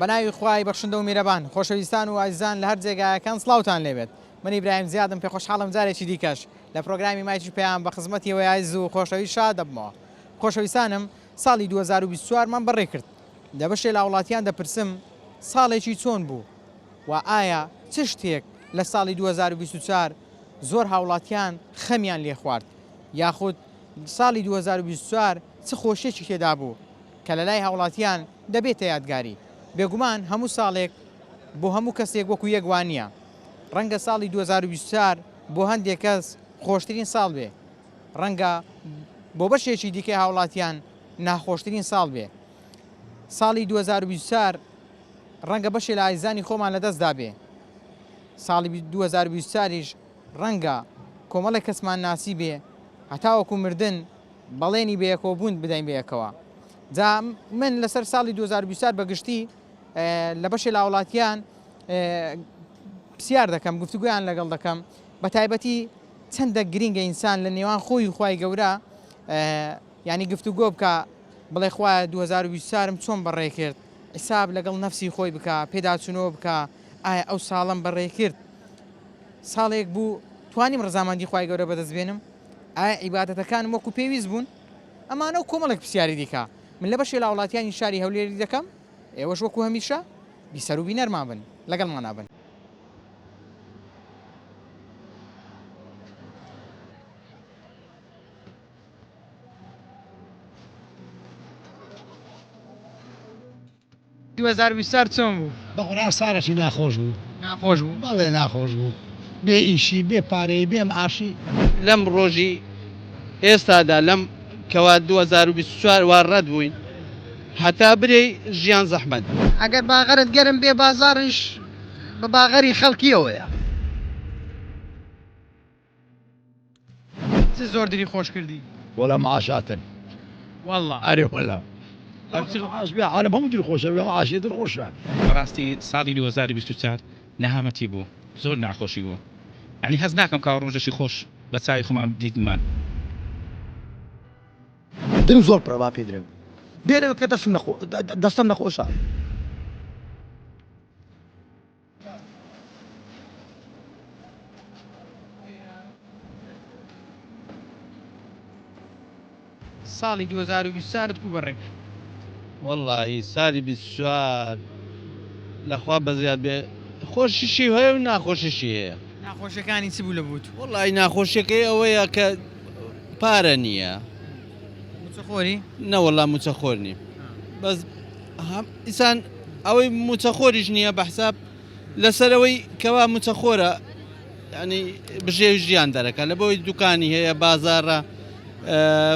بەناوی خوای بەخشندە و میرەبان خۆشەویستان و ئازیزان لە هەر جێگایەکان سڵاوتان لێبێت من ئیبراهیم زیادم پێ خۆشحاڵم جارێکی دیکەش لە پرۆگرامی مایکی پێیان بە خزمەتی ئەوەیز و خۆشەوی شاد دەبمەوە خۆشەویستانم ساڵی 2024مان بەڕێ کرد لە بەشێ لە وڵاتیان دەپرسم ساڵێکی چۆن بوو و ئایا چ شتێک لە ساڵی 2024 زۆر هاوڵاتیان خەمیان لێ خوارد یاخود ساڵی 2024 چ خۆشیێکی تێدا بوو کە لە لای هاوڵاتیان دەبێتە یادگاری بێگومان هەموو ساڵێک بۆ هەموو کەسێک وەکو یەکوانیە ڕەنگە ساڵی 2024 بۆ هەندێک کەس خۆشترین ساڵ بێ ڕەنگە بۆ بەشێکی دیکەی هاوڵاتیان ناخۆشترین ساڵ بێ ساڵی 2024 ڕەنگە بەشێ لە ئایزانی خۆمان لەدەستدا بێ ساڵی 2024ش ڕەنگە کۆمەڵی کەسمان ناسی بێ هەتاوەکو مردن بەڵێنی بەیەکەوە بوون بدەین بەیەکەوە جا من لەسەر ساڵی 2024 بەگشتی لە بەشێ لە وڵاتیان پرسیار دەکەم گفتوگویان لەگەڵ دەکەم بە تایبەتی چەندە گرینگە ئینسان لە نێوان خۆی خوای گەورە ینی گفتوگۆ بکە بڵێ خوایە 2024م چۆن بەڕێ کرد حیساب لەگەڵ نەفسی خۆی بکە پێداچوونەوە بکە ئایا ئەو ساڵم بەڕێ کرد ساڵێک بوو توانیم ڕزامەندی خوای گەورە بەدەست بێنم ئایا عیبادەتەکانم وەکو پێویست بوون ئەمانە و کۆمەڵێک پرسیاری دیکە من لە بەشێ لە وڵاتیانی شاری هەولێری دەکەم ئێوەش وەکو هەمیشە بیسەر و بینەرمان بن لەگەڵمان بن چۆن بوو بەخۆرا ساڵێکی ناخۆش بوو ناخۆش بوو بەڵێ ناخۆش بوو بێ ئیشی بێ پارەی بێ معاشی لەم ڕۆژی ئێستادا لەم کەوا 2024 وا ڕەت بووین هەتا برێ ژیان زەحمەت ئەگەر باغەرت گەرم بێ بازارش بە باغەری خەڵکیەوەیە چ زۆر دری خۆش کردی وەڵا معاشاتن والله ئەرێ وەلا عالم هەموو دل خۆشە بێ معاشی دڵ خۆشە ڕاستی ساڵی 2024 نەهامەتی بوو زۆر ناخۆشی بوو ینی هەز ناکەم کاوە ڕۆژەشی خۆش بە چاوی خۆمان دیتمان دڵم زۆر پڕەوا پێ درێن بێرەوە کە دەستم نەخۆشە ساڵی 2024 بوو بەڕێ وەڵی ساڵی 24 لەخوا بەزیاد بێ خۆشیشی هەیە و ناخۆشیشی هەیە ناخۆشەکانی چ بوو لە بوت وەڵی ناخۆشیەکەی ئەوەیە کە پارە نییە موچەخۆری نەوەڵا موچەخۆر نیم بەس ئیسان ئەوەی موچەخۆریش نییە بە حساب لەسەرەوەی کەوا موچەخۆرە ینی بژێوی ژیان دەرەکە لە بۆی دوکانی هەیە بازارە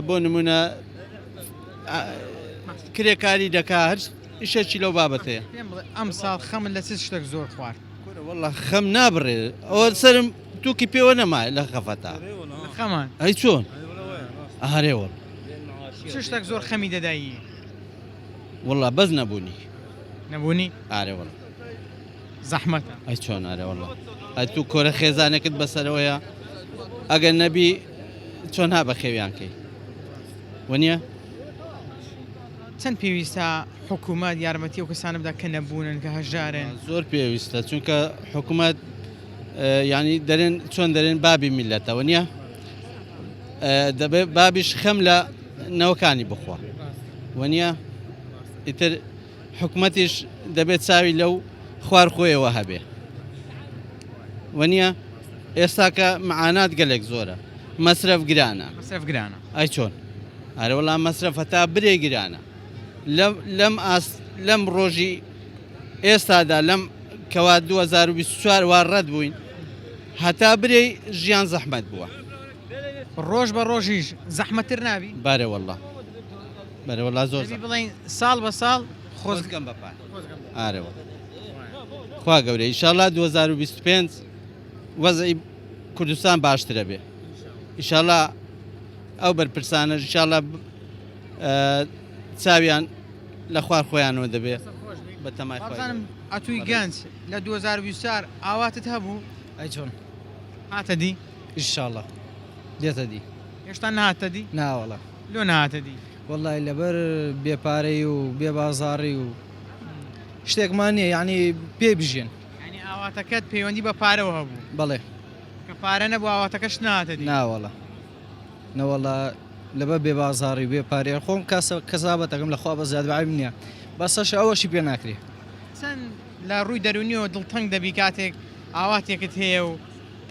بۆ نمونە کرێکاری دەکا هەر ئیشێکی لەو بابەتەیە ئەم ساڵ خەمن لە چ شتێک زۆر خوارد وەڵا خەم نابڕێ ئەوە سرم تووکی پێوە نەمای لە خەفەتا خەمان ئەی چۆن ئارێوە چ شتێک زۆر خەمی دەدایی وەڵا بەس نەبوونی نەبوونی ئارێوەڵ زەحمەتە ئەی چۆن ئارێوەڵە ئەی تو کۆرە خێزانێکت بەسەرەوەیە ئەگەر نەبی چۆن ها بە خێویانکەی وەنیە چەند پێویستە حکوومەت یارمەتی و کەسانە بدا کە نەبوونن کە هەژارن زۆر پێویستە چونکە حکوومەت ینی دەرێن چۆن دەرێن بابی میلەتەوە نییە دەبێت بابیش خەم لە نەوەکانی بخوا وەنیە ئیتر حکوومەتیش دەبێت چاوی لەو خوار خۆیەوە هەبێ وەنیە ئێستا کە معانات گەلێک زۆرە مەسرف گرانە مەسرف گرانە ئەی چۆن ئارە وەڵام مەسرف هەتا برێ گرانە لەم ڕۆژی ئێستادا لەم کەوا 2024 وا ڕەت بووین هەتا برێ ژیان زەحمەت بووە ڕۆژ بە ڕۆژیش زەحمەتر نابی بارێ وەڵا بەرە وەڵا زۆر بڵین ساڵ بە ساڵ خۆزگەم بەپا ئارەوە خوا گەورە ئیشاڵا 2025 وەزعی کوردستان باشترە بێ ئیشاڵا ئەو بەرپرسانە ئیشاڵا چاویان لە خوار خۆیانەوە دەبێ بە تەمای خۆیانم ئەتووی گەنج لە 2024 ئاواتت هەبوو ئەی چۆن هاتە دی ئیشاڵە دێتە دی هێشتا نهاتە دی ناوەڵە لۆ نهاتە دی وەڵی لەبەر بێپارەی و بێ بازاڕی و شتێکمان نییە یعنی پێ بژێن ینی ئاواتەکەت پەیوەندی بە پارەوە هەبوو بەڵێ کە پارە نەبوو ئاواتەکەش ناتە دی ناوەڵە نەوەڵە لەبە بێ بازاڕی بێ پارێ خۆم کەسابەتەکەم لەخوا بە زیاد بەعیم نییە بەسەش ئەوەشی پێ ناکرێ چەند لە ڕووی دەرونیەوە دڵتەنگ دەبی کاتێک ئاواتێکت هەیە و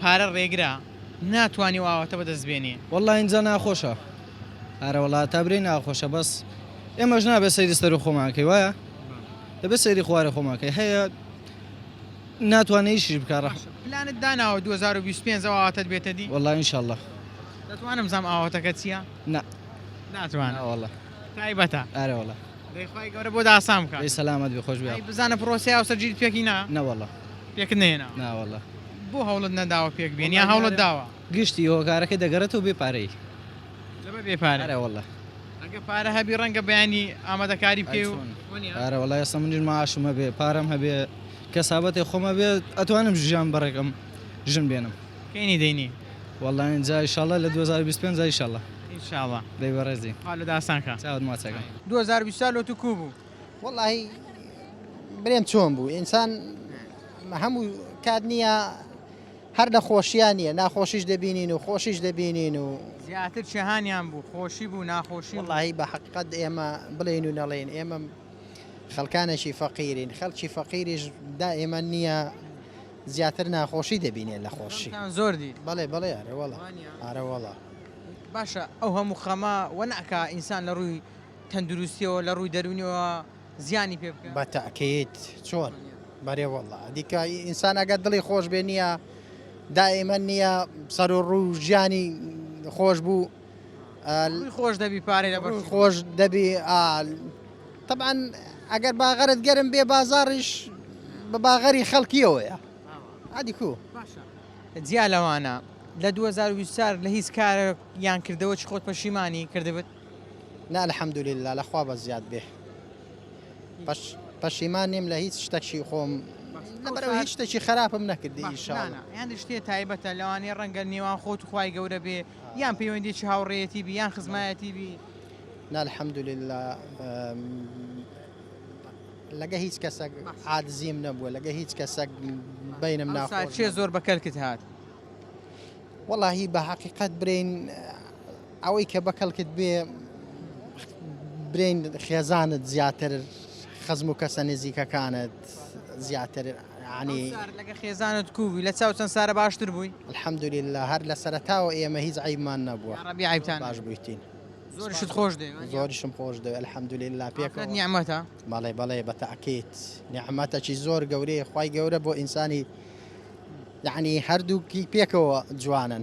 پارە ڕێگرا ناتوانانی و ئاواتە بەدەستبێنێ وەڵا اینجا ناخۆشە هەرە وڵا تا برێ ناخۆشە بەس ئێمەش نابێ سەیری سەر و خۆماکەی وایە دەبێت سەیری خوارە خۆماکەی هەیە ناتوانێت ئیشیش بکارە پلانت داناوە 2025 ئاواتت بێتە دی وەڵا ئینشاءالله دەتوانم زام ئاواتەکە چییە؟ ناتوانە وەڵا تایبەتە ئارە وەڵا دەیخوای گەورە بۆ داسام دەی بکات سەلامەت بێ خۆش بێ ئەی بزانە پرۆسی و سەرگیری پێکی نا نەوەڵا پێکت نێنا ناوەڵا بۆ هەوڵت نەداوە پێک بێن یا هەوڵت داوە گشتی هۆکارەکەی دەگەڕێتەوە بێ پارەی لەبە بێپارە ئارە وەڵا ئەگە پارە هەبی ڕەنگە بەیانی ئامادەکاری پێ و ئارە وەڵا ئێستا منیش ماعاشمە بێ پارەم هەبێ کەسابەتی خۆمە بێ ئەتوانم ژیان بەڕێکم ژن بێنم کەینی دەینی وەڵا اینجا ئینشاءالله لە 2025 ئینشاءالله ئینشاءڵڵا دەی بەڕێزی حالە داسانکە چاوت ماچەکە 2020 لۆ تو کوو بوو والله برێم چۆن بوو ئینسان هەموو کات نییە هەر لە خۆشییان نیە ناخۆشیش دەبینین و خۆشیش دەبینین و زیاتر شەهانیان بوو خۆشی بوو ناخۆشی بوو. والله بە حقیقت ئێمە بڵێن و نەڵێن ئێمە خەڵکانێکی فەقیرین خەڵکی فەقیریش دائێمە نییە زیاتر ناخۆشی دەبینێن لە خۆشی خەڵکان زۆر دی بەڵێ بەڵێ ئارەوەڵە ئارەوەڵە باشە ئەو هەموو خەمە وە ناکە ئینسان لە ڕووی تەندروستیەوە لە ڕووی دەرونیەوە زیانی پێ بکە بە تاکەیت چۆن بەرێوەڵە دیکە ئینسان ئەگەر دڵی خۆش بێ نییە دائێمە نییە سەر و ڕوو ژیانی خۆش بوو ڕووی خۆش دەبی پارەی لە بەر خۆش دەبی طبعا ئەگەر باغەرت گەرم بێ بازاڕیش بە باغەری خەڵکیەوەیە عادی کو جیا لەوانە لە 2024 لە هیچ کارە یان کردەوە چ خۆت پەشیمانی کردبێت نا الحەمدولله لەخوا بە زیاد بێ پەشیمان نیم لە هیچ شتێکی خۆم لەبەرەوە هیچ شتێکی خراپم نەکردی ئینشاءالله یان شتێ تایبەتە لەوانەیە ڕەنگە نێوان خۆت و خوای گەورە بێ یان پەیوەندیی هاوڕێیەتی بی یان خزمایەتی بی نا الحەمدولله لەگە هیچ کەسێک عادزیم نەبووە لەگە هیچ کەسێک بینم ناخۆش چێ زۆر بەکەلکت هات واللهی بە حقیقت برین ئەوەی کە بەکەڵکت بێ برین خێزانت زیاتر خەزم و کەسە نزیکەکانت زیاتر عنی لەگە خێزانت کوبی لە چاو چەند سارە باشتر بووی الحەمدولله هەر لە سەرەتاوە ئێمە هیچ عیبمان نەبووە ڕەبی عیبتان باش بوویتین زۆرشت خۆش دێ زۆریشم خۆش دەوێت الحەمدولله پێکەوە نیعمەتە بەڵێ بەڵێ بە تاکیت نیعمەتێکی زۆر گەورەیە خوای گەورە بۆ ئینسانی یعنی هەردووکی پێکەوە جوانن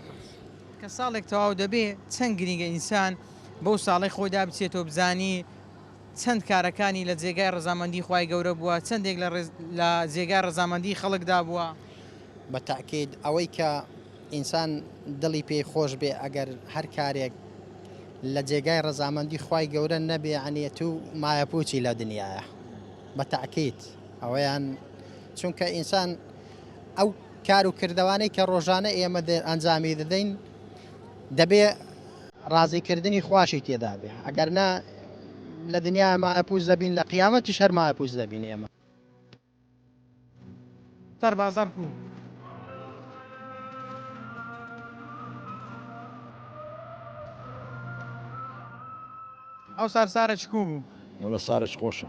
کە ساڵێک تەواو دەبێ چەند گرنگە ئینسان بەو ساڵی خۆیدا بچێتەوە بزانی چەند کارەکانی لە جێگای ڕەزامەندی خوای گەورە بووە چەندێک لە جێگای ڕەزامەندی خەڵکدا بووە بە تاکید ئەوەی کە ئینسان دڵی پێی خۆش بێ ئەگەر هەر کارێک لە جێگای ڕەزامەندی خوای گەورە نەبێ عنێت و مایەپوچی لە دنیاە بە تاکید ئەوەیان چونکە ئینسان ئەو کار و کردوانەی کە ڕۆژانە ئێمە ئەنجامی دەدەین دەبێ ڕازیکردنی خواشی تێدا بێ ئەگەر نا لە دنیا مایەپوچ دەبین لە قیامەتیش هەر مایەپوچ دەبین ئێمە سەر بازار بوو ئەو سارە چکوو بوو والله صارت خوشة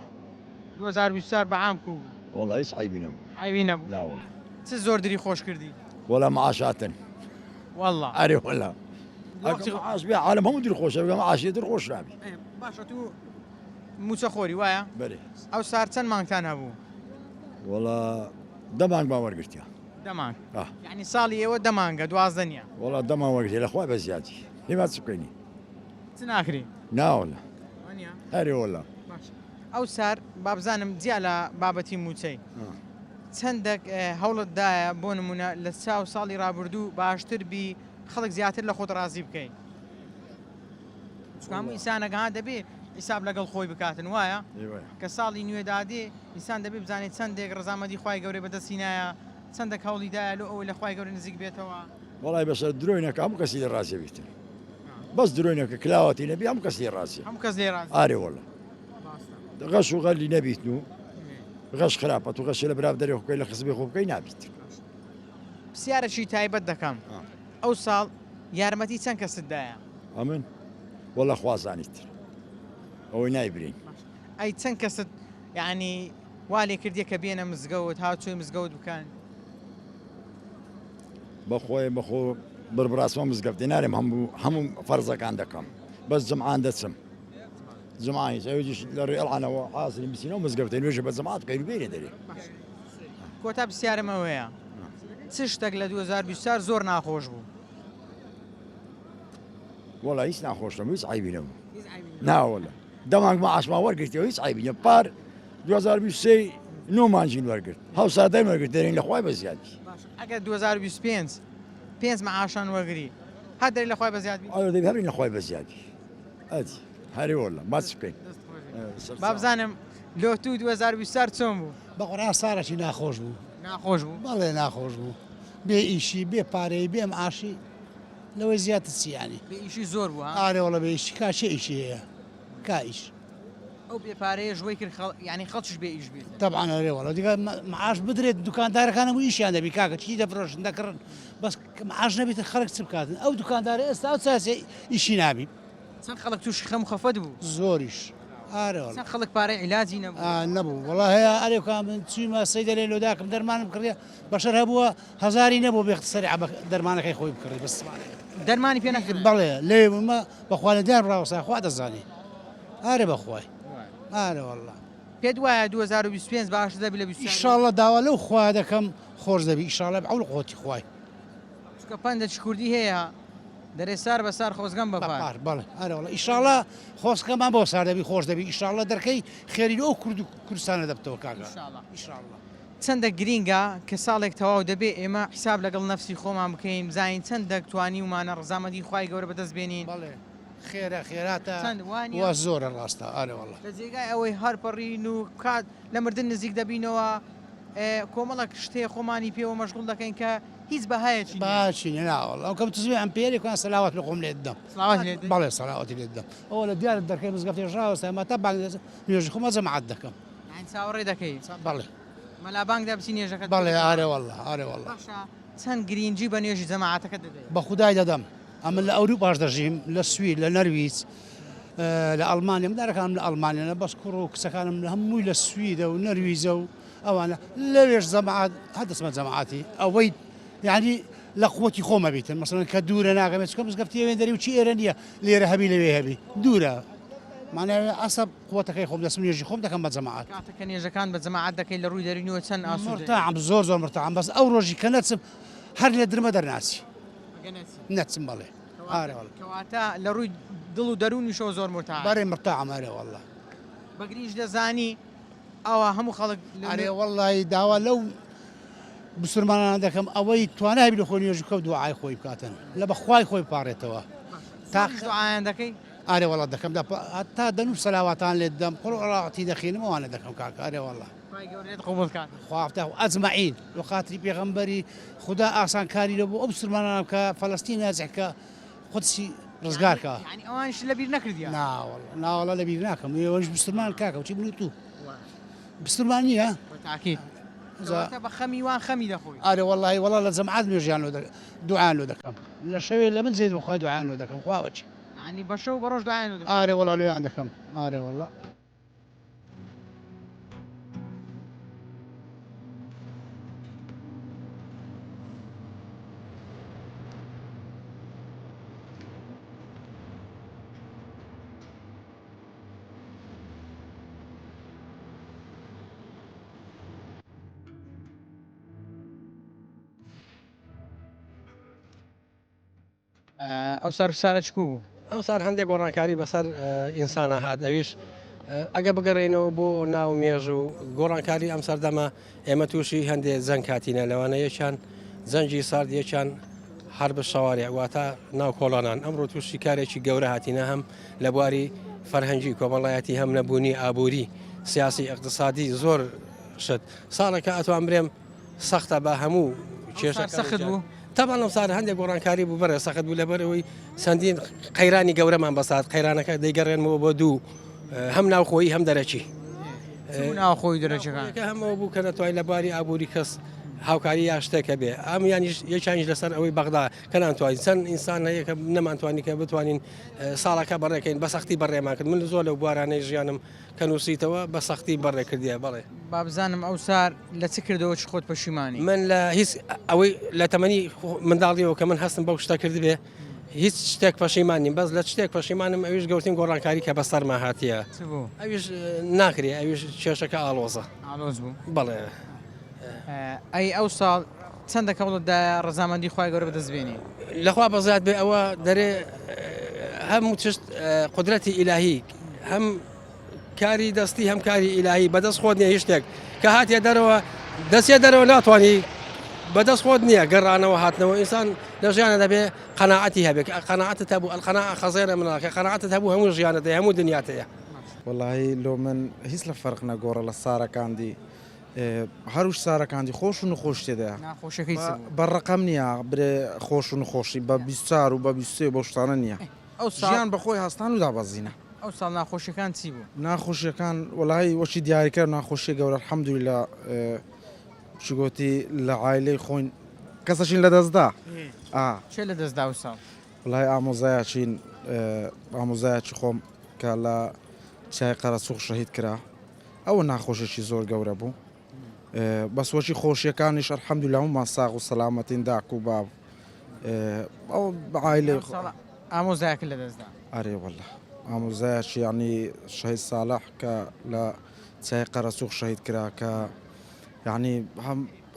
2024 بەعام کوو والله ايش عيبين عیبی نەبوو لا والله چ زۆر دری خۆش کردی ولا معاشات والله اري ولا وقت- معاش بيع عالم هم يدير خوش بقى معاش يدير خوش رابي باشە تو موچە خۆری وایە بلي ئەو سار چەند مانگتان هەبوو والله دمان ما ورقت يا دەمانگ يعني ساڵی ئێوە دەمانگە 12 نییە والله دمان ورقت يا اخوي بزيادي ليه ما تسكيني چ ناکری لا والله اري والله ئەو سار بابزانم جیا لە بابەتی موچەی چەندێک هەوڵتدایە بۆ نمونە لە چاو ساڵی ڕابردوو باشتر بی خەڵک زیاتر لە خۆت ڕازی بکەین هەموو ئینسانەکان دەبێ حیساب لەگەڵ خۆی بکاتن وایە ايوه کە ساڵی نوێدادێ ئینسان دەبێ بزانێت چەندێک ڕزامەدی خوای گەورەی بەدەستینایە چەندێک هەوڵیدایە لە ئەوەی لە خوای گەورە نزیک بێتەوە والله بس دروينك هم كسير راسي بيتن بس دروينك كلاوتي نبي هم كسير راسي هەموو کەس لێ ڕاز اري والله غش وغلي نبيتنو غش خراپەت و غەشی لە برا دەرێ خۆی لە خزبی خۆ بکەی نابیت پرسیارەکی تایبەت دەکەم ئەو ساڵ یارمەتی چەند کەستدایە ئەمن وەڵە خوازانیتر ئەوەی نایبرین ئەی چەند کەست یعنی وا لێ کردیە کە بێنە مزگەوت هاوچۆی مزگەوت بکەن بەخۆی بەخۆ بربراسمە مزگەفتی نارێم هەموو فەرزەکان دەکەم بەس جمعان دەچم جمعانی ئەوجیش لە ڕێڵانەوە حاصلی بسینەوە مزگەفتە نوێژە بە جماعت کەی بێنێ دەرێ کۆتا پرسیارمەوەیە چ شتێک لە 2024 زۆر ناخۆش بوو وەڵا هیچ ناخۆشم هیچ عیبینەوە ناوەڵە دەمانگ مەعاشما وەرگرتیەوە هیچ عیبینە پار 2023 نۆمانجین وەرگرت هەو سادەی وەرگرت دەرین لە خوای بە زیادی ئەگەر 2025 پێنج مەعاشان وەرگری هەر دەری لە خوای بە زیاد بی ئەوە دەبی هەرین لە خوای بە زیادی ئەدی هەری وەڵە باس بکەین با بزانم لۆتو 2024 چۆن بوو بە قورآن سارەی ناخۆش بوو ناخۆش بوو بەڵێ ناخۆش بوو بێ ئیشی بێ پارەی بێ معاشی لەوەی زیاتر چیانی بێ ئیشی زۆر بوو ئارێوەڵە بێ ئیشی کاچێ ئیشی هەیە کائیش ئەو بێپارەیە ژوەی کرد ینی خەڵکیش بێ ئیش بێت طبعا ئەرێوەڵە دیگە معاش بدرێت دوکاندارەکانم و ئیشیان دەبی کاکە چی دەفرۆشن دەکڕن بەس معاش نەبێت خەڵک چ بکاتن ئەو دوکاندارە ئێستا ئەو چاسێ ئیشی نابی چەند خەڵک تووشی خەم خەفەت بوو زۆریش ئارێوەڵە چەند خەڵک پارەی عیلاجی نەبوو نەبوو وڵا هەیە ئەرێکان من چویمە سەی دەرێ لۆداکەم دەرمانم کڕیە بەشەر هەبووە هەزاری نەبوو بێخت سەری دەرمانەکەی خۆی بکڕی بەسمانێ دەرمانی پێ نەکرد بەڵێ لێ بمە بەخوالدیان ڕاوسا خوا دەزانی ئارێ بەخوای ئارێ وەڵا پێت وایە 2025 باش دەبی لە 20 ئیشاڵڵە داوا لەو خوا دەکەم خۆش دەبی ئیشاڵە بەعەول قوتی خوای چکە پەندە چ کوردی هەیە دەرێ سار بە سار خۆزگەم بەپار بەڵێ ئارێ وەڵا ئیشاڵە خۆزکەمان بۆ سار دەبی خۆش دەبی ئیشاڵە دەرکەی خێری ئەو کورد و کوردستانە دەبتەوە کاکە ئیشاڵڵە چەندە گرینگە کە ساڵێک تەواو دەبێ ئێمە حساب لەگەڵ نەفسی خۆمان بکەین بزانین چەندە توانی ومانە ڕزامەتی خوای گەورە بەدەست بێنین بەڵێ خێرە خێراتە چەند وانە وە زۆرە ڕاستە ئارێ وەڵا لە جێگای ئەوەی هەرپەڕین و کات لە مردن نزیک دەبینەوە کۆمەڵک شتێ خۆمانی پێوە مەشغول دەکەین کە هیچ بەهایەتی باشی ناوەڵ ئەو کەم تزوی ئەم پێرێکیان سەلاوات لە خۆم لێت دەم بەڵێ سەلاوەتی لێت دەم ئەوە لە دیارت دەکەی مزگەفتی ڕاوەستە ئەمە تا بانگ نوێژی خۆمە جەماعەت دەکەم چاوەڕێ دەکەی بەڵێ مەلا بانگ دەبچی نێژەکەت بەڵێ ئارێ وەڵا ئارێ وەڵا باشە چەند گرینجی بە نوێژی جەماعەتەکە دەدەیت بە خودای دەدەم ئەمە لە ئەوروپاش دەژیم لە سوید لە نەرویج لە ئەڵمانیا مدارەکانم لە ئەڵمانیا بەس کوڕ و کچەکانم لە هەمووی لە سویدە و نەرویزە و ئەوانە لەوێش جەماعەت هەدەسمە جەماعەتی ئەوەی یعنی لە قوتی خۆمە بیتن مەسەڵەن کە دوورە ناگەمێت چکە مزگەفتی وێن دەری و چی ئێرە نییە لێرە هەبی لەوێ هەبی دوورە ماناوێ ئەسە قوتەکەی خۆم دەسم نوێژی خۆم دەکەم بە جەماعەت کاتەکە نێژەکان بە جەماعەت دەکەی لە ڕووی دەرینەوە چەند ئاسوودە مرتاحم زۆر زۆر مرتاحم بەس ئەو ڕۆژی کە نەچم هەر لێ درمە دەرناسی نەچم بەڵێ ئارێ وەڵا کەواتە لە ڕووی دڵ و دەرونیشەوە زۆر مرتاح بەڕێ مرتاحم ئارێ وەڵا بەگریش دەزانی ئەوە هەموو خەڵک ئارێ وەڵی داوا لەو بسرمانان دەکەم ئەوەی توانای لە خۆی نوێژی کەوت دوعای خۆی بکاتن لە بەخوای خۆی پارێتەوە تاخیان دەکەی ئارێ وەڵا دەکەم تا دەنوو سەلاواتان لێت دەم قڕڕاتی دەخینم ئەوانە دەکەم کاکە ئارێ وەڵا خوافتە ئەجمعین و خاتری پێغەمبەری خدا ئاسانکاری لە بۆ ئەو بسرمانان کە فەلەستین نازێککە خودسی ڕزگارکە ئەوانش لەبیر نەکردی ناوەڵە لەبیر ناکەم ئێوەش بسرمان کاکە و چی بن تو بسرمان نییە بە خەمی وان خەمی دەخۆی ئارێ وەڵی وەڵا لە جەمعات نوێژیان دوعان لۆ دەکەم لە شەوێ لە من زێت بخوای دوعان لۆ دەکەم خواوەچی ینی بە شەو بەڕۆژ دوعان ئارێ وەڵا لێیان دەکەم ئارێ وەڵا ئەو سەر سارە چکو بوو ئەو سار هەندێک گۆڕانکاری بەسەر ئینسانە هات ئەویش ئەگە بگەڕێنەوە بۆ ناو مێژ و گۆڕانکاری ئەم سەردەمە ئێمە تووشی هەندێک زەنگ کاتینە لەوانە یەکیان زەنجی سارد یەکیان هەر بە شەوارێ واتە ناو کۆڵانان ئەمڕۆ تووشی کارێکی گەورە هاتینە هەم لە بواری فەرهەنگی کۆمەڵایەتی هەم نەبوونی ئابووری سیاسی اقتصادی زۆر شت ساڵێکە ئەتوان برێم سەختە بە هەموو کێشە سەخت بوو تەبان لەم سار هەندێک گۆڕانکاری بوو بەرە سەخت بوو لەبەرەوەی چەندین قەیرانی گەورەمان بەسات قەیرانەکە دەیگەڕێنەوە بۆ دوو هەم ناوخۆیی هەم دەرەکی ناوخۆی دەرەجەکان کە هەمەوە بوو کە نەتوانین لە باری ئابووری کەس هاوکاری یا شتێکە بێ ئەم یانیش یەکیانیش لەسەر ئەوەی بەغدا کە ناتوانین چەند ئینسان هەیە کە نەمانتوانی کە بتوانین ساڵەکە بەڕێکەین بە سەختی بەڕێمان کرد من زۆر لەو بوارانەی ژیانم کە نووسیتەوە بە سەختی بەڕێ کردیە بەڵێ با بزانم ئەو سار لە چ کردەوە چ خۆت پەشیمانی من لە هیچ ئەوەی لە تەمەنی منداڵیەوە کە من هەستم بەو شتە کرد بێ هیچ شتێک پەشیمانیم بەس لە شتێک پەشیمانم ئەویش گەورترین گۆڕانکاری کە بەسەرما هاتیە ئەویش ناکرێ ئەویش کێشەکە ئاڵۆزە ئالۆز بوو بەڵێ ئەی ئەو ساڵ چەندەکە بڵدا ڕزامەندی خخوای گەورە بەدەستبێنی لەخوا بەزات بێ ئەوە دەرێ هەموو چشت قدرەتی ئیلاهی هەم کاری دەستی هەم کاری ئیلاهی بەدەست خۆت نییە هیچ شتێک کە هاتیە دەرەوە دەستێ دەرەوە ناتوانانی بەدەست خۆت نییە گەڕانەوە هاتنەوە ئینسان لە ژیانە دەبێ قەناعەتی هەبێت قەناعەتت هەبوو ئەلقەناع خەزێرە مناکە قەناعەتت هەبوو هەموو ژیانەتەیە هەموو دنیاتەیە وەڵاهی لۆ من هیچ لە فەرق نەگۆڕە لە سارەکاندی هەروش سارەکاندی خۆش و نخۆش تێدایە ناخۆشەکەی بە ڕقەم نییە برێ خۆش و نخۆشی بە 24 و بە 23 بۆ شتانە نییە ژیان بەخۆی هەستان و دابەزینە ئەو ساڵ ناخۆشیەکان چی بوو ناخۆشیەکان وەڵی وەشی دیاریکە ناخۆشیە گەورە الحەمدولیلا چگوتی لە عایلەی خۆین کەسەشین لە دەستدا چێ لە دەستدا و ساڵ وڵای ئامۆزایەچین ئامۆزایەکی خۆم کە لە چای قەرەسوق شەهید کرا ئەوە ناخۆشێکی زۆر گەورە بوو بەسوەشی خۆشیەکانیش الحەمدولیلا هەمومان ساغ و سەلامەتین داک و باب ئەو عایلەی ئامۆزایەکە لە دەستدا ئەرێ وەڵا ئامۆزایەکی یعنی شەهید ساڵح کە لە چای قەرەسوق شەهید کرا کە یعنی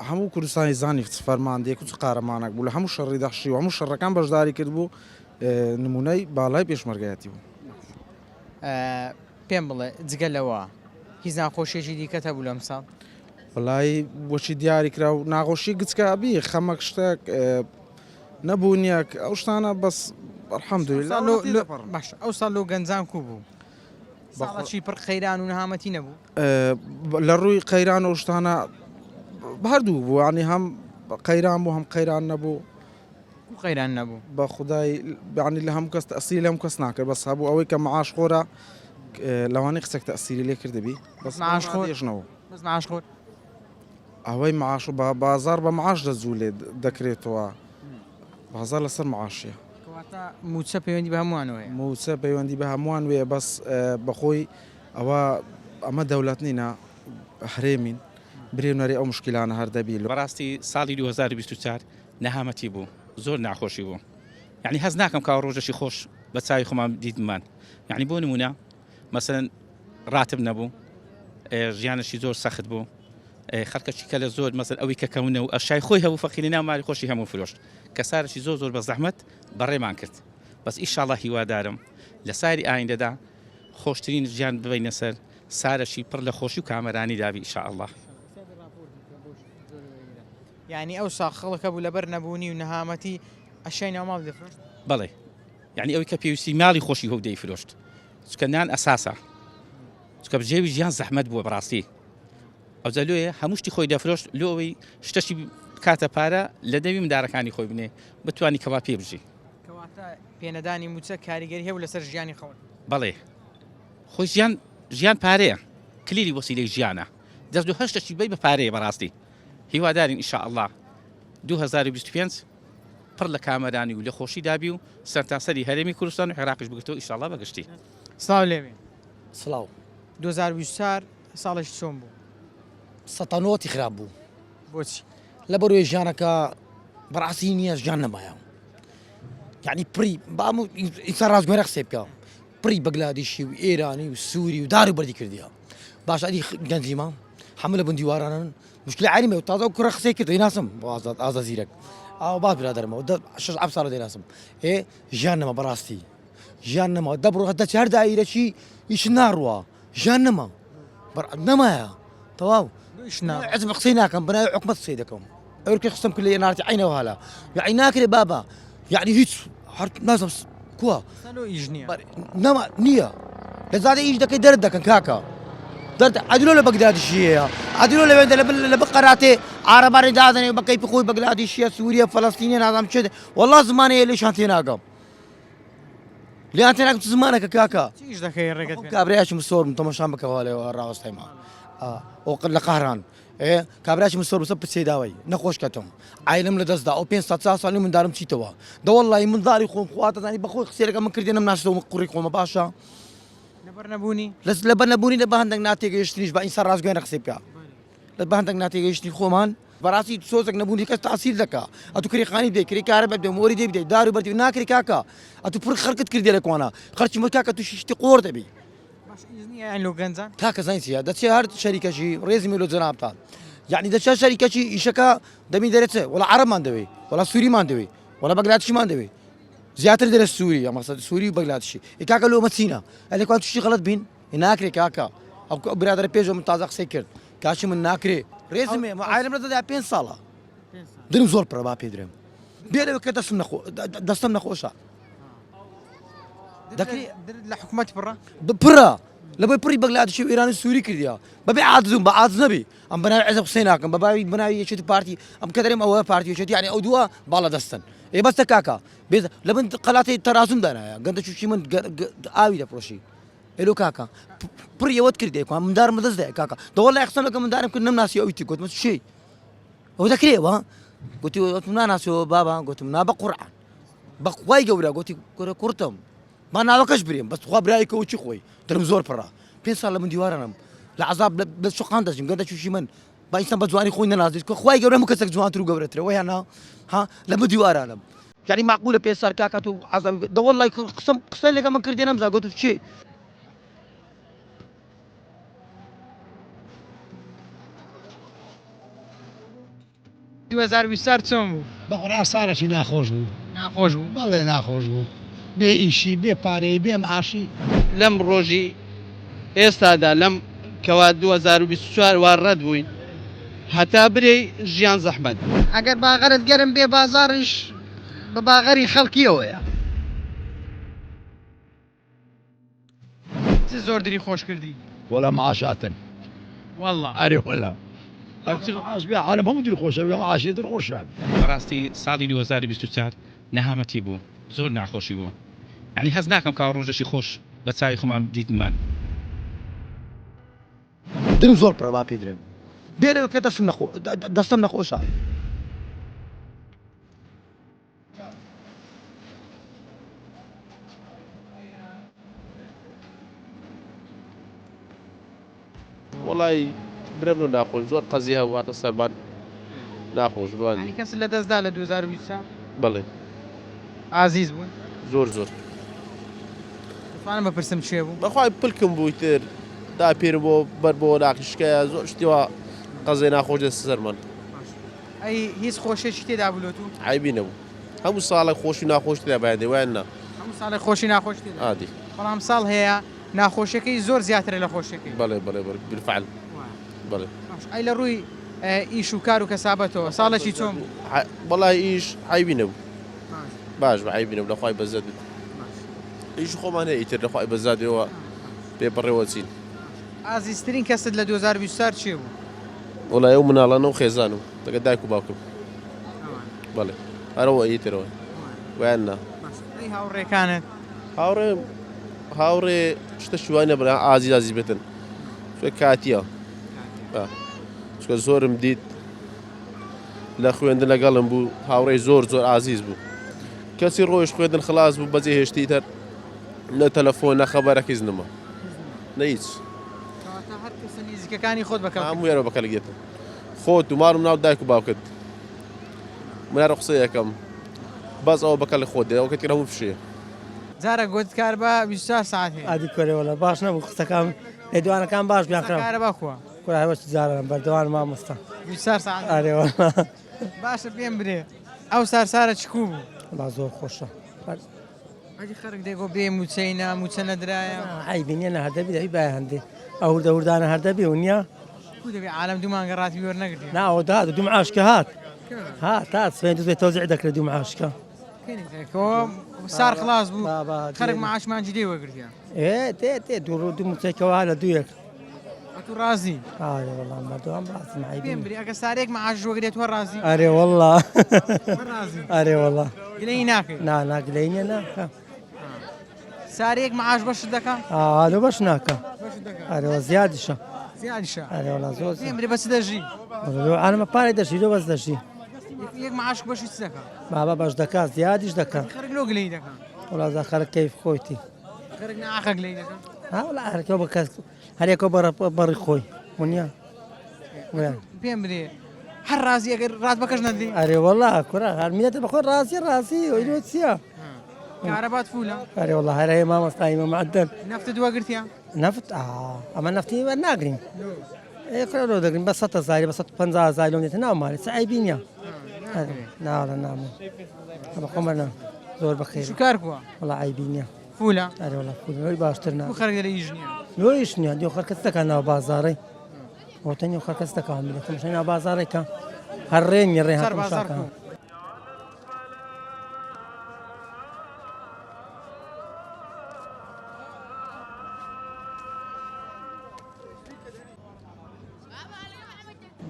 هەموو کوردستانی زانی فەرماندەیەک و قارەمانێک بوو لە هەموو شەڕی دەخشی و هەموو شەڕەکان بەشداری کرد بوو نمونەی باڵای پێشمەرگایەتی بوو پێم بڵێ جگە لەوە هیچ ناخۆشیێکی دیکەت هەبوو لەم ساڵ وڵی بۆچی دیاری کرا و ناخۆشی گچکبی خەمەک شتێک نەبوو نییەک ئەو شتانە بەس الحەمدولیلا باش ئەو ساڵ لەو گەنجان کو بوو ساڵەکی پڕ خەیران و نەهامەتی نەبوو لە ڕووی قەیران و شتانە هەردوو بوو ینی هەم قەیران بوو هەم قەیران نەبوو قەیران نەبوو بە خدای ینی لە هەموو کەس ئەسی لە هەم کەس ناکرد بەس هەبوو ئەوەی کە معاش خۆرە لەوانەی قسێک تەسیری لێ کردبی بەس معاش خۆشنەوە بەس معاش خۆر ئەوەی معاش بە بازار بە معاش دەزوو لێ دەکرێتەوە بازار لەسەر معاشیە موچە پەیوەندی بە هەمووانەوەی موچە پەیوەندی بە هەمووان وێ بەس بەخۆی ئەوە ئەمە دەوڵەت نینە هەرێمین برێنەری ئەو مشکلانە هەر دەبی بەڕاستی ساڵی 2024 نەهامەتی بوو زۆر ناخۆشی بوو یعنی هەز ناکەم کاو ڕۆژەشی خۆش بە چاوی خۆمان دیتمان یعنی بۆ نمونە مەسەن ڕاتب نەبوو ژیانشی زۆر سەخت بوو خەڵکەکی کە لە زۆر مەسەن ئەوی کە کەونە و ئەشای خۆی هەبوو فەقیری ناوماری خۆشی هەموو فرۆشت کە سارەشی زۆر بە زەحمەت بەڕێمان کرد بەس ئیشاڵڵا هیوادارم لە ساری ئایندەدا خۆشترین ژیان ببینە سەر سارەشی پڕ لە خۆشی و کامەرانی داوی ئیشاءالله یعنی ئەو ساڵ خەڵکە بوو لەبەر نەبوونی و نەهامەتی ئەشای ناوماڵ دەفرۆشت بەڵێ یعنی ئەوەی کە پێویستی ماڵی خۆشی هەو دەیفرۆشت چکە نان ئەساسە چکە بژێوی ژیان زەحمەت بووە بەڕاستی ئەو جەلوێ هەموو شتی خۆی دەفرۆشت لۆەوەی شتەشی کاتە پارە لە دەوی مندارەکانی خۆی بنێ بتوانی کەوا پێ بژی کەواتە پێنەدانی موچە کاریگەری هەبوو لەسەر ژیانی خەڵک بەڵێ خۆی ژیان پارەیە کلیلی وەسیلەی ژیانە دەست و هەشتەشی بی بە پارەیە بەڕاستی هیوادارین ئینشاءالله 2025 پڕ لە کامەرانی و لە خۆشی دابی و سەرتاسەری هەرێمی کوردستان و عێراقیش بگرێتەوە ئینشاءالله بەگشتی سڵاو لێبێ سڵاو 2024 ساڵێکی چۆن بوو سەتەنۆتی خراپ بوو بۆچی لە بەروێ ژیانەکە بەڕاستی نییە ژیان نەمایە یعنی پڕی ئینسان ڕازگوێرە قسێ بکە پڕی بەگلادیشی و ئێرانی و سووری و دار و بەردی کردیە باش ئەدی گەنجیمە هەموو لە بندیوارانن مشکل عالیمە و تازە و کوڕە قسەی کرد دەیناسم ئازا زیرەک ئاو باز برادەرمەوە 6 ساڵە دەیناسم ژیان نەما بەڕاستی ژیان نەما دەبڕۆ هەدە چهار دایرەکی ئیش ناڕوە ژیان نەما نەمایە تەواو عزم قسەی ناکەم بناوی حکومەت قسەی دەکەم ئەوکە خستم کرد لە ئێنارەتی عینەوە هەلا یعنی ناکرێ بابا یعنی هیچ نازم کووە نەما نییە لە زادە ئیش دەکەی دەرت دەکەن کاکە عدلۆ لە بەگدادیشیەیە عدلۆ لەوێندە لە بقەراتێ عربانی دادنێ بەکەی خۆی بەگلادیشیە سووریە فەلەستینیە نازام چێت وەڵا زمانەیە لێشان تێ ناگەم لیان تێناکەم چ زمانێکە کاکە چیش دەکەی ڕێگەت پێ؟ کابراایکی مسۆرم تەماشام بکەوالەوە ڕاوەستایمە ئەو لە قەهران کابراایکی مسۆر بسە پرسێ داوای نەخۆش کەتم عیلم لە دەستدا ئەو 500 ساڵی مندارم چیتەوە دەوەڵی منداری خۆم خواتەزانی بەخۆی قسێرەکە من کردێنم ناشتەوە قوڕی خۆمە باشە لەبەر نەبوونی لە بەر نەبوونی لە بە هەندێک ناتێگەیشتنیش بە ئینسان ڕازگوێنە قسەی بکە لە بە هەندێک ناتێگەیشتنی خۆمان بەڕاستی سۆزێک نەبوونی کەس تاسیر دەکا ئەتو کریخانی بدەیت کری کارە بێ مۆری دێ بدەیت دار و بەردی ناکری کاکە ئەتو پڕ خەرکت کردێ لە کوانە خەرچی مە کاکە تو شیشتی قۆڕ دەبی لۆ گەنجان کاکە زانسیە دەچێ هەر شەریکەشی ڕێزی میلۆ جەنابتان یعنی دەچێ شەریکەشی ئیشەکە دەمی دەرێتێ وڵا عەرەبمان دەوێ وڵا سووریمان دەوێ وڵا بەگلاتیشمان دەوێ زیاتر دەرە سووری ئەمە سووری و بەگلاتیشی کاکە لۆ مەچینە ئەلێکوان توشتی غەڵەت بین ناکرێ کاکە ئەو برادرە پێشەوە من تازە قسەی کرد کاشی من ناکرێ ڕێزمێ عایلم لەدەدا 5 ساڵە دلم زۆر پڕە با پێ درێم بێرەوە کە دەستم نەخۆشە لە حکوومەت پڕە پڕە لەبەر پڕی بەگلاتیشی و ئێرانی سووری کردیا بەبێ عادزم بە عادز نەبی ئەم بەناوی عێزە قسەی ناکەم بەباوی بەناوی یەکێتی پارتی ئەم کە دەرێم ئەوە پارتیەکێتی یعنی ئەو دووە باڵە دەستن ئێ بەستە کاکە بێت لە من قەلاتی تەرازم دانایە گەندە چوشی من ئاوی دەپڕۆشی ئێلۆ کاکە پڕیەوەت کردێکوان مندارم دەست دای کاکە دەوەڵای قسەمەکە مندارم کرد نەمناسی ئەویتی گوتمە چی ئەو دەکرێەوە گوتی وتم ناناسیەوە بابا گوتم نا بە قورعان بەخوای گەورە گوتی گۆرە کورتم با ناوەکەش برێم بەس خوا برایەکەوە چی خۆی دڵم زۆر پڕە 5 ساڵ لە من دیوارانم لە عەزاب لە شوقان دەچم گەندە چوشی من با ئینسان بە جوانی خۆی نەنازێت کە خوای گەورە هەموو کەسێک جوانتر و گەورەترە وەیانە ها لە من دیوارانم یعنی معقولە 5 ساڵ کاکە تو عەزاب دەوەڵای قسە لەگە من کردێ نەمزا گوتم چی 2024 چۆن بوو؟ بەڕاست ساڵێکی ناخۆش بوو ناخۆش بوو بەڵێ ناخۆش بوو بێ ئیشی بێ پارەی بێ معاشی لەم ڕۆژی ئێستادا لەم کەوا 2024 وا ڕەت بووین هەتا برێ ژیان زەحمەت ئەگەر باغەرت گەرم بێ بازاڕش بە باغەری خەڵکیەوەیە چ زۆر دری خۆش کردی ولا معاشاتن والله ئەرێ ولا عالم هەموو دل خۆشە معاشی دڵ خۆشە بەڕاستی ساڵی 2024 نەهامەتی بوو زۆر ناخۆشی بوو یعنی هەز ناکەم کا ڕۆژەشی خۆش بە چای خۆمان دیتمان دلم زۆر پڕە با پێ درێم بێرەوە کە دەستم نەخۆشە وڵی برم و ناخۆش زۆر قەزی هەواتە سەرمان ناخۆش ینی کەس لە دەستدا لە 2024 بڵێ ئازیز بوون زۆر دەتوانم بپرسم چێ بوو بەخوای پلکم بووی تر دا پێر بۆ بەر بۆ ناقیشکایە زۆر شتیوە قەزەی ناخۆش دەست سەرمان ئەی هیچ خۆشێکی تێدا بلۆت و عیبی نەبوو هەموو ساڵێک خۆشی ناخۆش تێدا بایدێ وایە نا هەموو ساڵێک خۆشی ناخۆش تێدا عادی بەڵام ساڵ هەیە ناخۆشیەکەی زۆر زیاترە لە خۆشیەکەی بەڵێ بالفعل بڵێ ئەی لە ڕووی ئیش و کار و کەسابەتەوە ساڵێکی چۆن بوو بەڵای ئیش عیبی نەبوو باش بە عیبی نەبوو لەخوای بەزەد ئیش خۆمان هەیە ئیتر لەخوای بەزادەوە پێ بڕێوە چین ئازیزترین کەست لە 2024 چێ بوو وڵای ئەو مناڵانە و خێزانم دەگە دایک و باوکم بەڵێ هەرەوە ئیترەوە ویان نا ئەی هاوڕێکانت هاوڕێ شتە شوانە بڕ ئازی بێتن کاتیە چکە زۆرم دیت لە خوێندن لەگەڵم بوو هاوڕێی زۆر ئازیز بوو کەسی ڕۆیش خوێندن خلاص بوو بەجێ هێشتی تەر لە تەلەفۆن نە خەبەرەکەیز نەما نە هیچ هەر کەسە نزیکەکانی خۆت بەکەم هەموو یارە بەکەلگێتن خۆت و ماڕم ناو دایک و باوکت منارە قسە یەکەم بەس ئەوە بەکە لە خۆت ئەوکە تر هەموو فشەیە جارە گوت کار بە 24 ساعت هەیە عادی کۆرەوەڵە باش نەبوو قسەکان لێدوانەکان باش بیانکەم کارە بەخوا کوڕایوەش جارم بەردەوان مامۆستا 24 ساعت ئارێوە باشە پێم برێ ئەو سارسارە چکوو بوو با زۆر خۆشە ئەجی خەرک دێگۆ بێ موچەینە موچە نەدرایە عیبینە نە هەردەبی دەبی بای هەندێ ئەو هوردەوردانە هەردەبی و نییە کو دەبێ عالم دوومانگە ڕاتی وەرنەگرێ ناوە داد دوو معاشکە هات تا سوێن دوێ تۆزیع دەکرێت دوو معاشکە سار خلاص بوو خەرک معاشمانجی دێ وەگریا تێ دوو موچێکەوە لە دوویەک تو ڕازی ئارێ وەڵام بەردەوام ڕازم پێم عیبین بری ئەگە سارێک معاش وەگرێت وە ڕازی ئارێ وەڵڵا ڕازی ئارێ وەڵڵا گلەی ناکەی ناگلەینە ناکە سارێک مەعاش بەشت دەکات لە بەش ناکە ئەرەوە زیادیشە زیادیشە ئەرێوەڵا زۆر پێم برێ بەچ دەژی ئەمە پارێ دەژی لۆ بەس دەژی یەک مەعاش بەشی چ دەکات بابا بەش دەکات زیادیش دەکات خەرک لۆ گلەی دەکات وڵازا خەرە کەیف خۆیتی خەرک ناخەک لەی دەکات هەوڵا هەرکەوە بە کەس هەرێکەوە بەڕی خۆی ونیە پێم برێ هەر ڕازی ئەگەر ڕات بەکەش نەدی ئەرێوەڵا کوڕا هەرمیێتە بەخۆی ڕازی ئەوینۆ چییە کارەبات فولە ئەرێوەڵا هەرەیە مامۆستایمە معدەن نەفتە دووەگرتیە نەفت ئەمە نەفتی ناگرین لۆ دەگرین بە 100,000 بە 150,000 لۆ دێتە ناو ماڵێ چ ئایبی نییە ناوەڵە نامە ئەمە خۆمەە زۆر بەخێر کار کووە وڵا ئایبی نییە فولە ئەرێوەڵا فولەوەی باشتر نا خەرک لە ئیژ نییە لۆیش نییە دیێ خەر کەس دەکات ناو بازاڕی وتەنی خەر کەس دەکات میلەتەمشە ناو بازاڕێکە هەر ڕێنی ڕێ هاتمشاکە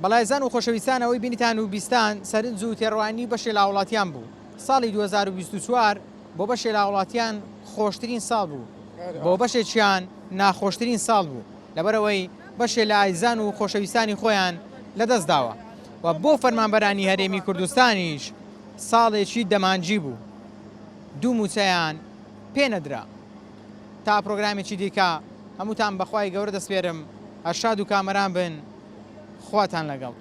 بەڵایزان و خۆشەویستانەوەی بینیتان و بیستان سەرنج و تێڕوانی بەشێ لە وڵاتیان بوو ساڵی 2024 بۆ بەشێ لە وڵاتیان خۆشترین ساڵ بوو بۆ بەشێکیان ناخۆشترین ساڵ بوو لەبەرەوەی بەشێ لە ئایزان و خۆشەویستانی خۆیان لەدەست داوە و بۆ فەرمانبەرانی هەرێمی کوردستانیش ساڵێکی دەمانجی بوو دوو موچەیان پێنەدرا تا پرۆگرامێکی دیکە هەمووتان بەخوای گەورە دەسپێرم هەرشاد و کامەران بن خواتان لەگەڵ